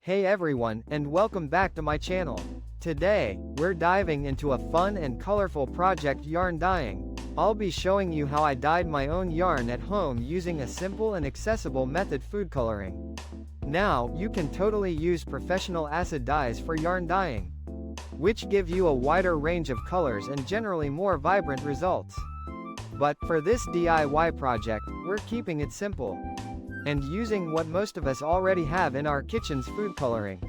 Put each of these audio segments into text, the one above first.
Hey everyone, and welcome back to my channel. Today, we're diving into a fun and colorful project: yarn dyeing. I'll be showing you how I dyed my own yarn at home using a simple and accessible method: food coloring. Now, you can totally use professional acid dyes for yarn dyeing, which give you a wider range of colors and generally more vibrant results. But, for this DIY project, we're keeping it simple and using what most of us already have in our kitchens: food coloring.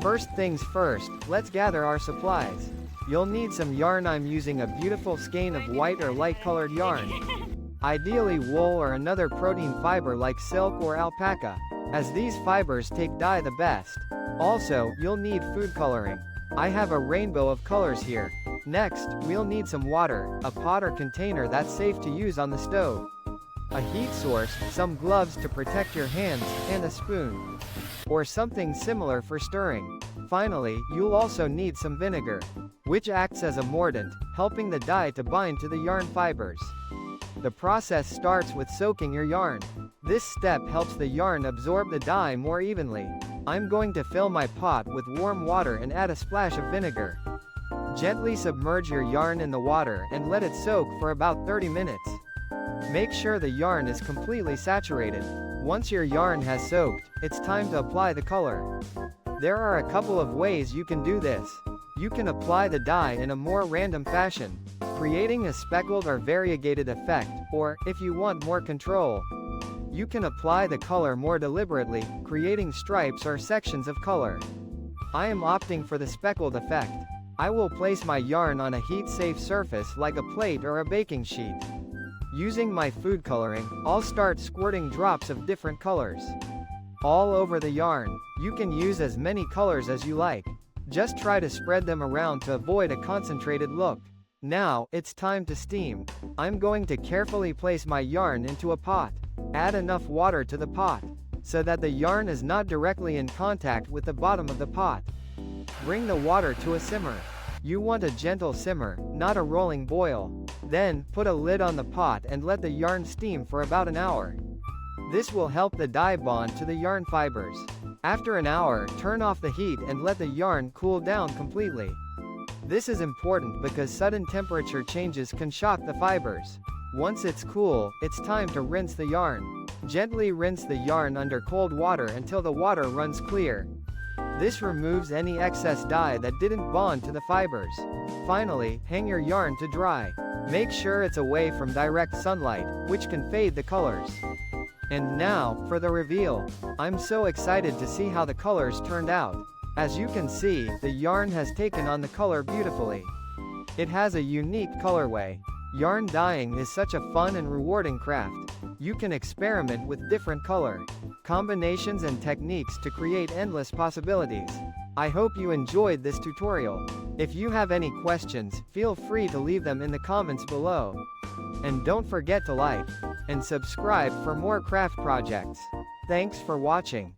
First things first, let's gather our supplies. You'll need some yarn. I'm using a beautiful skein of white or light colored yarn. Ideally wool or another protein fiber like silk or alpaca, as these fibers take dye the best. Also, you'll need food coloring. I have a rainbow of colors here. Next, we'll need some water, a pot or container that's safe to use on the stove, a heat source, some gloves to protect your hands, and a spoon or something similar for stirring. Finally, you'll also need some vinegar, which acts as a mordant, helping the dye to bind to the yarn fibers. The process starts with soaking your yarn. This step helps the yarn absorb the dye more evenly. I'm going to fill my pot with warm water and add a splash of vinegar. Gently submerge your yarn in the water and let it soak for about 30 minutes. Make sure the yarn is completely saturated. Once your yarn has soaked, it's time to apply the color. There are a couple of ways you can do this. You can apply the dye in a more random fashion, creating a speckled or variegated effect, or, if you want more control, you can apply the color more deliberately, creating stripes or sections of color. I am opting for the speckled effect. I will place my yarn on a heat-safe surface like a plate or a baking sheet. Using my food coloring, I'll start squirting drops of different colors all over the yarn. You can use as many colors as you like. Just try to spread them around to avoid a concentrated look. Now, it's time to steam. I'm going to carefully place my yarn into a pot. Add enough water to the pot, so that the yarn is not directly in contact with the bottom of the pot. Bring the water to a simmer. You want a gentle simmer, not a rolling boil. Then, put a lid on the pot and let the yarn steam for about an hour. This will help the dye bond to the yarn fibers. After an hour, turn off the heat and let the yarn cool down completely. This is important because sudden temperature changes can shock the fibers. Once it's cool, it's time to rinse the yarn. Gently rinse the yarn under cold water until the water runs clear. This removes any excess dye that didn't bond to the fibers. Finally, hang your yarn to dry. Make sure it's away from direct sunlight, which can fade the colors. And now, for the reveal. I'm so excited to see how the colors turned out. As you can see, the yarn has taken on the color beautifully. It has a unique colorway. Yarn dyeing is such a fun and rewarding craft. You can experiment with different color combinations and techniques to create endless possibilities. I hope you enjoyed this tutorial. If you have any questions, feel free to leave them in the comments below. And don't forget to like and subscribe for more craft projects. Thanks for watching.